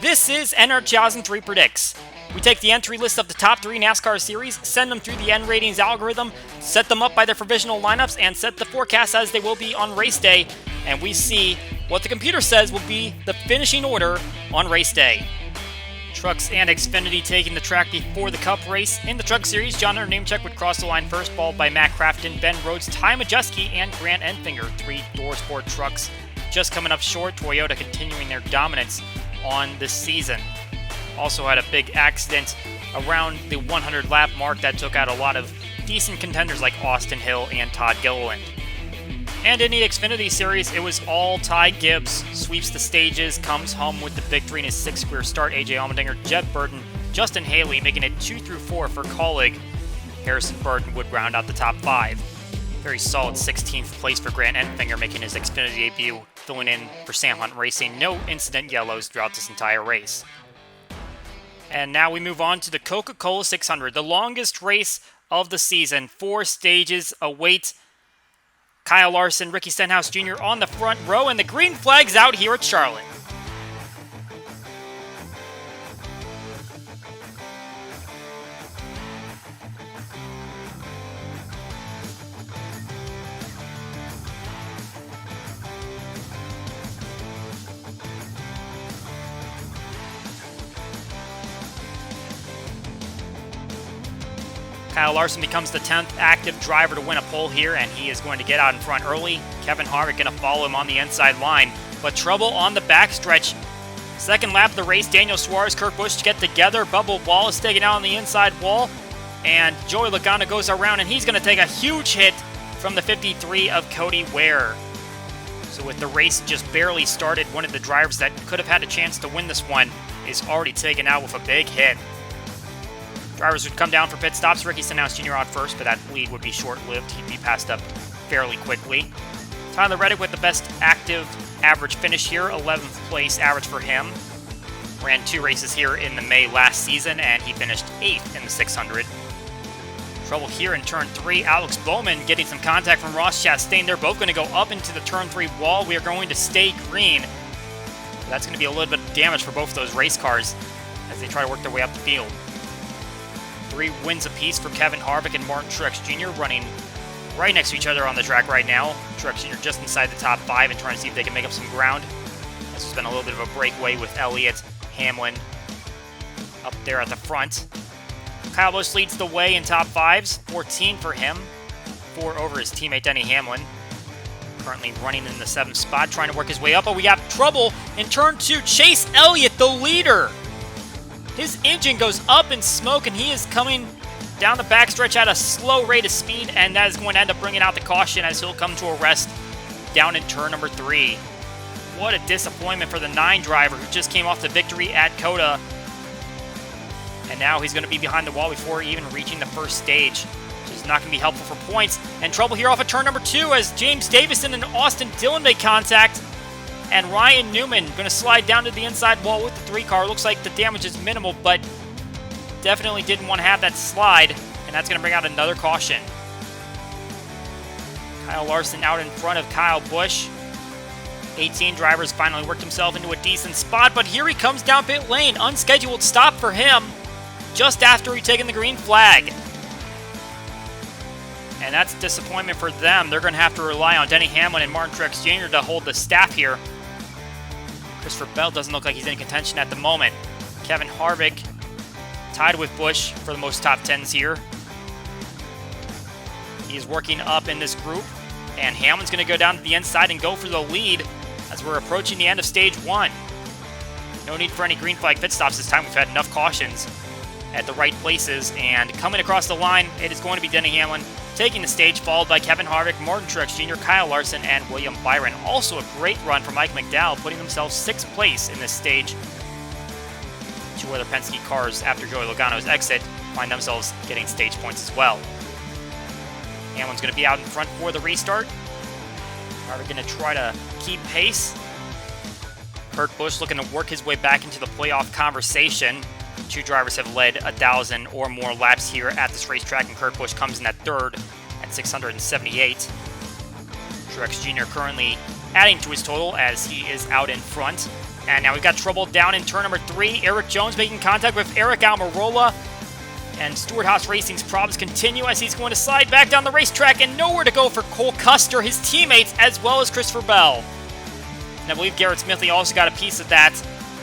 This is NR2003 Predicts. We take the entry list of the top 3 NASCAR series, send them through the N ratings algorithm, set them up by their provisional lineups, and set the forecast as they will be on race day, and we see what the computer says will be the finishing order on race day. Trucks and Xfinity taking the track before the Cup race. In the Truck Series, John Hunter Nemechek would cross the line first, followed by Matt Crafton, Ben Rhodes, Ty Majeski, and Grant Enfinger. 3 Sport trucks just coming up short. Toyota continuing their dominance on this season. Also had a big accident around the 100 lap mark that took out a lot of decent contenders like Austin Hill and Todd Gilliland. And in the Xfinity Series, it was all Ty Gibbs. Sweeps the stages, comes home with the victory in his 6th-career start. AJ Allmendinger, Jeb Burton, Justin Haley making it 2 through 4 for colleague. Harrison Burton would round out the top 5. Very solid 16th place for Grant Enfinger, making his Xfinity debut, filling in for Sam Hunt Racing. No incident yellows throughout this entire race. And now we move on to the Coca-Cola 600, the longest race of the season. 4 stages await. Kyle Larson, Ricky Stenhouse Jr. on the front row, and the green flag's out here at Charlotte. Kyle Larson becomes the 10th active driver to win a pole here, and he is going to get out in front early. Kevin Harvick going to follow him on the inside line, but trouble on the backstretch. Second lap of the race, Daniel Suarez, Kurt Busch get together. Bubba Wallace taking out on the inside wall, and Joey Logano goes around, and he's going to take a huge hit from the 53 of Cody Ware. So with the race just barely started, one of the drivers that could have had a chance to win this one is already taken out with a big hit. Drivers would come down for pit stops. Ricky Stenhouse Jr. on first, but that lead would be short-lived. He'd be passed up fairly quickly. Tyler Reddick with the best active average finish here, 11th place average for him. Ran 2 races here in the May last season, and he finished 8th in the 600. Trouble here in turn 3. Alex Bowman getting some contact from Ross Chastain. They're both going to go up into the turn 3 wall. We are going to stay green. That's going to be a little bit of damage for both of those race cars as they try to work their way up the field. 3 wins apiece for Kevin Harvick and Martin Truex Jr. running right next to each other on the track right now. Truex Jr. just inside the top 5 and trying to see if they can make up some ground. This has been a little bit of a breakaway with Elliott, Hamlin up there at the front. Kyle Busch leads the way in top 5s, 14 for him, 4 over his teammate Denny Hamlin. Currently running in the 7th spot, trying to work his way up, but we got trouble in turn 2. Chase Elliott, the leader. His engine goes up in smoke, and he is coming down the backstretch at a slow rate of speed, and that is going to end up bringing out the caution as he'll come to a rest down in turn number 3. What a disappointment for the 9 driver who just came off the victory at COTA. And now he's going to be behind the wall before even reaching the first stage, which is not going to be helpful for points. And trouble here off of turn number 2 as James Davison and Austin Dillon make contact. And Ryan Newman going to slide down to the inside wall with the 3 car. Looks like the damage is minimal, but definitely didn't want to have that slide. And that's going to bring out another caution. Kyle Larson out in front of Kyle Busch. 18 drivers finally worked himself into a decent spot, but here he comes down pit lane. Unscheduled stop for him just after he'd taken the green flag. And that's a disappointment for them. They're going to have to rely on Denny Hamlin and Martin Truex Jr. to hold the staff here. Christopher Bell doesn't look like he's in contention at the moment. Kevin Harvick tied with Busch for the most top 10s here. He's working up in this group, and Hamlin's going to go down to the inside and go for the lead as we're approaching the end of stage 1. No need for any green flag pit stops this time. We've had enough cautions at the right places, and coming across the line, it is going to be Denny Hamlin taking the stage, followed by Kevin Harvick, Martin Truex Jr., Kyle Larson, and William Byron. Also a great run for Mike McDowell, putting themselves 6th place in this stage. 2 other Penske cars after Joey Logano's exit find themselves getting stage points as well. Hamlin's going to be out in front for the restart. Harvick going to try to keep pace. Kurt Busch looking to work his way back into the playoff conversation. 2 drivers have led 1,000 or more laps here at this racetrack, and Kurt Busch comes in at 3rd at 678. Truex Jr. currently adding to his total as he is out in front. And now we've got trouble down in turn number 3. Eric Jones making contact with Eric Almirola. And Stuart Haas Racing's problems continue as he's going to slide back down the racetrack and nowhere to go for Cole Custer, his teammates, as well as Christopher Bell. And I believe Garrett Smithley also got a piece of that.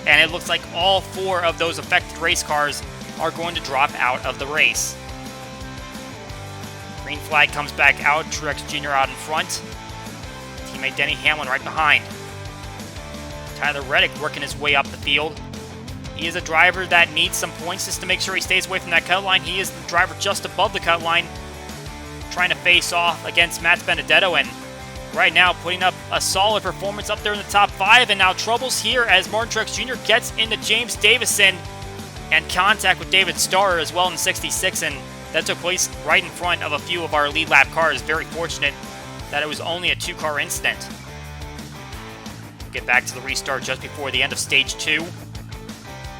And it looks like all 4 of those affected race cars are going to drop out of the race. Green flag comes back out. Truex Jr. out in front. Teammate Denny Hamlin right behind. Tyler Reddick working his way up the field. He is a driver that needs some points just to make sure he stays away from that cut line. He is the driver just above the cut line, trying to face off against Matt Benedetto, and right now putting up a solid performance up there in the top 5. And now troubles here as Martin Truex Jr. gets into James Davison and contact with David Starr as well in 66, and that took place right in front of a few of our lead lap cars. Very fortunate that it was only a 2-car incident. We'll get back to the restart just before the end of stage 2.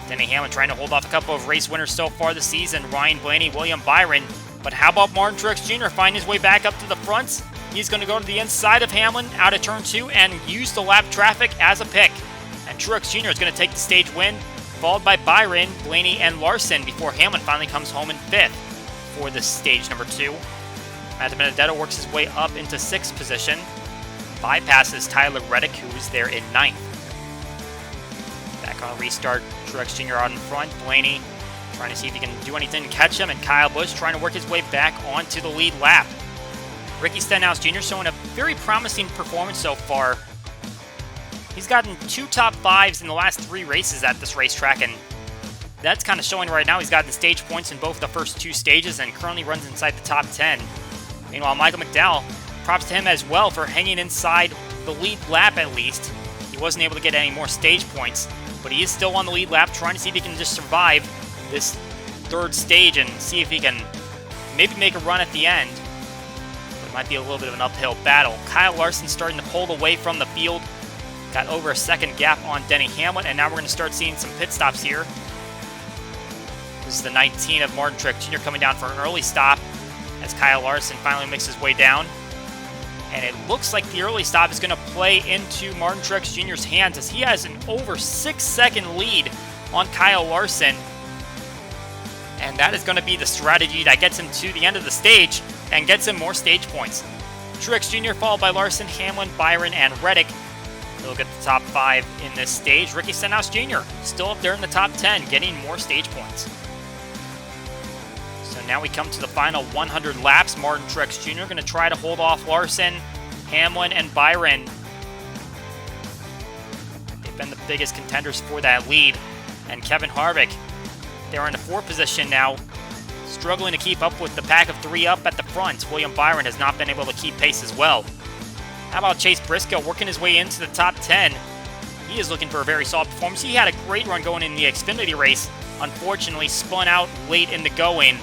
Denny Hamlin trying to hold off a couple of race winners so far this season, Ryan Blaney, William Byron. But how about Martin Truex Jr. finding his way back up to the front? He's going to go to the inside of Hamlin out of turn 2 and use the lap traffic as a pick. And Truex Jr. is going to take the stage win, followed by Byron, Blaney, and Larson before Hamlin finally comes home in 5th for this stage number 2. Matt Benedetto works his way up into 6th position, bypasses Tyler Reddick, who is there in 9th. Back on a restart, Truex Jr. out in front. Blaney trying to see if he can do anything to catch him, and Kyle Busch trying to work his way back onto the lead lap. Ricky Stenhouse Jr. showing a very promising performance so far. He's gotten 2 top 5s in the last 3 races at this racetrack, and that's kind of showing right now. He's gotten stage points in both the first 2 stages and currently runs inside the top 10. Meanwhile, Michael McDowell, props to him as well for hanging inside the lead lap at least. He wasn't able to get any more stage points, but he is still on the lead lap, trying to see if he can just survive this 3rd stage and see if he can maybe make a run at the end. But it might be a little bit of an uphill battle. Kyle Larson starting to pull away from the field. Got over a 2nd gap on Denny Hamlin, and now we're going to start seeing some pit stops here. This is the 19 of Martin Truex Jr. coming down for an early stop as Kyle Larson finally makes his way down. And it looks like the early stop is going to play into Martin Truex Jr.'s hands as he has an over 6-second lead on Kyle Larson. And that is going to be the strategy that gets him to the end of the stage and gets him more stage points. Truex Jr. followed by Larson, Hamlin, Byron, and Reddick. We'll look at the top 5 in this stage. Ricky Stenhouse Jr. still up there in the top 10, getting more stage points. So now we come to the final 100 laps. Martin Truex Jr. going to try to hold off Larson, Hamlin, and Byron. They've been the biggest contenders for that lead. And Kevin Harvick, they're in the 4th position now, struggling to keep up with the pack of 3 up at the front. William Byron has not been able to keep pace as well. How about Chase Briscoe working his way into the top 10? He is looking for a very solid performance. He had a great run going in the Xfinity race. Unfortunately, spun out late in the going.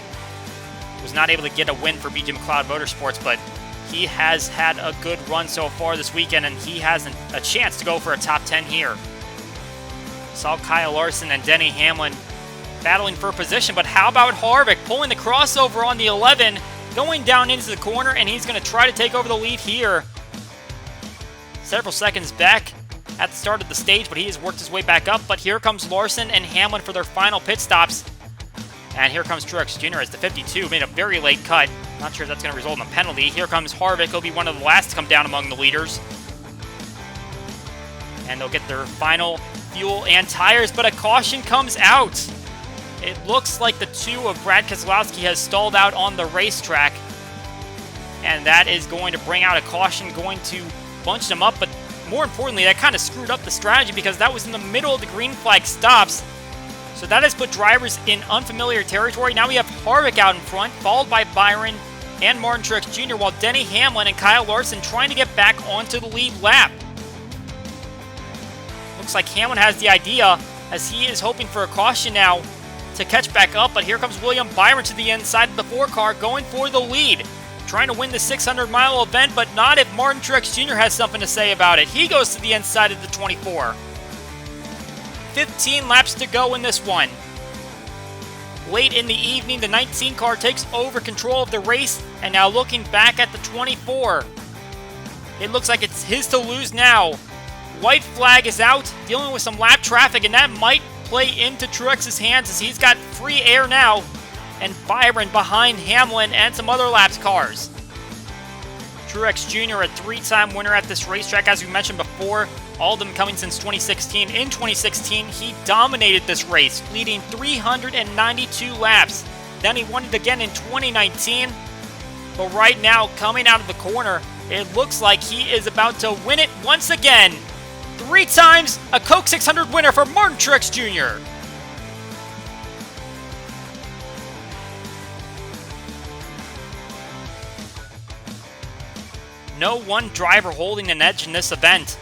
Was not able to get a win for BJ McLeod Motorsports, but he has had a good run so far this weekend, and he has a chance to go for a top 10 here. Saw Kyle Larson and Denny Hamlin battling for position, but how about Harvick pulling the crossover on the 11, going down into the corner, and he's going to try to take over the lead here. Several seconds back at the start of the stage, but he has worked his way back up. But here comes Larson and Hamlin for their final pit stops. And here comes Truex Jr. as the 52 made a very late cut. Not sure if that's going to result in a penalty. Here comes Harvick. He'll be one of the last to come down among the leaders. And they'll get their final fuel and tires, but a caution comes out. It looks like the 2 of Brad Keselowski has stalled out on the racetrack. And that is going to bring out a caution, going to bunch them up, but more importantly, that kind of screwed up the strategy because that was in the middle of the green flag stops. So that has put drivers in unfamiliar territory. Now we have Harvick out in front, followed by Byron and Martin Truex Jr., while Denny Hamlin and Kyle Larson trying to get back onto the lead lap. Looks like Hamlin has the idea as he is hoping for a caution now to catch back up, but here comes William Byron to the inside of the 4 car, going for the lead. Trying to win the 600-mile event, but not if Martin Truex Jr. has something to say about it. He goes to the inside of the 24. 15 laps to go in this one. Late in the evening, the 19 car takes over control of the race, and now looking back at the 24. It looks like it's his to lose now. White flag is out, dealing with some lap traffic, and that might play into Truex's hands as he's got free air now. And Byron behind Hamlin and some other laps cars. Truex Jr., a three-time winner at this racetrack, as we mentioned before, all of them coming since 2016. In 2016, he dominated this race, leading 392 laps. Then he won it again in 2019. But right now, coming out of the corner, it looks like he is about to win it once again. 3 times a Coke 600 winner for Martin Truex Jr. No one driver holding an edge in this event.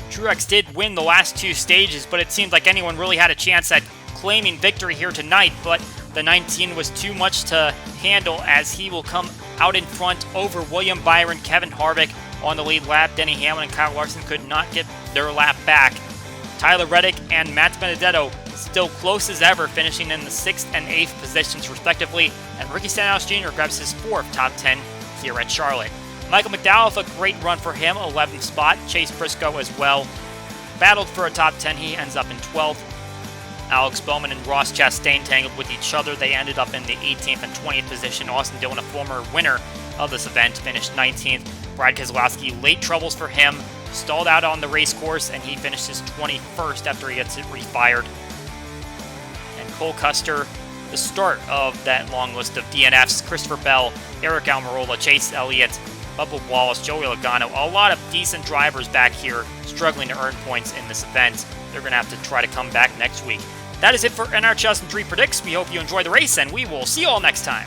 Truex did win the last 2 stages, but it seemed like anyone really had a chance at claiming victory here tonight, but the 19 was too much to handle as he will come out in front over William Byron, Kevin Harvick on the lead lap. Denny Hamlin and Kyle Larson could not get their lap back. Tyler Reddick and Matt Benedetto still close as ever, finishing in the 6th and 8th positions respectively, and Ricky Stenhouse Jr. grabs his 4th top 10 here at Charlotte. Michael McDowell, a great run for him, 11th spot. Chase Briscoe as well. Battled for a top 10, he ends up in 12th. Alex Bowman and Ross Chastain tangled with each other. They ended up in the 18th and 20th position. Austin Dillon, a former winner of this event, finished 19th. Brad Keselowski, late troubles for him. Stalled out on the race course, and he finishes 21st after he gets it refired. And Cole Custer, the start of that long list of DNFs. Christopher Bell, Eric Almirola, Chase Elliott, Bubba Wallace, Joey Logano, a lot of decent drivers back here struggling to earn points in this event. They're going to have to try to come back next week. That is it for NR2003 Predicts. We hope you enjoy the race, and we will see you all next time.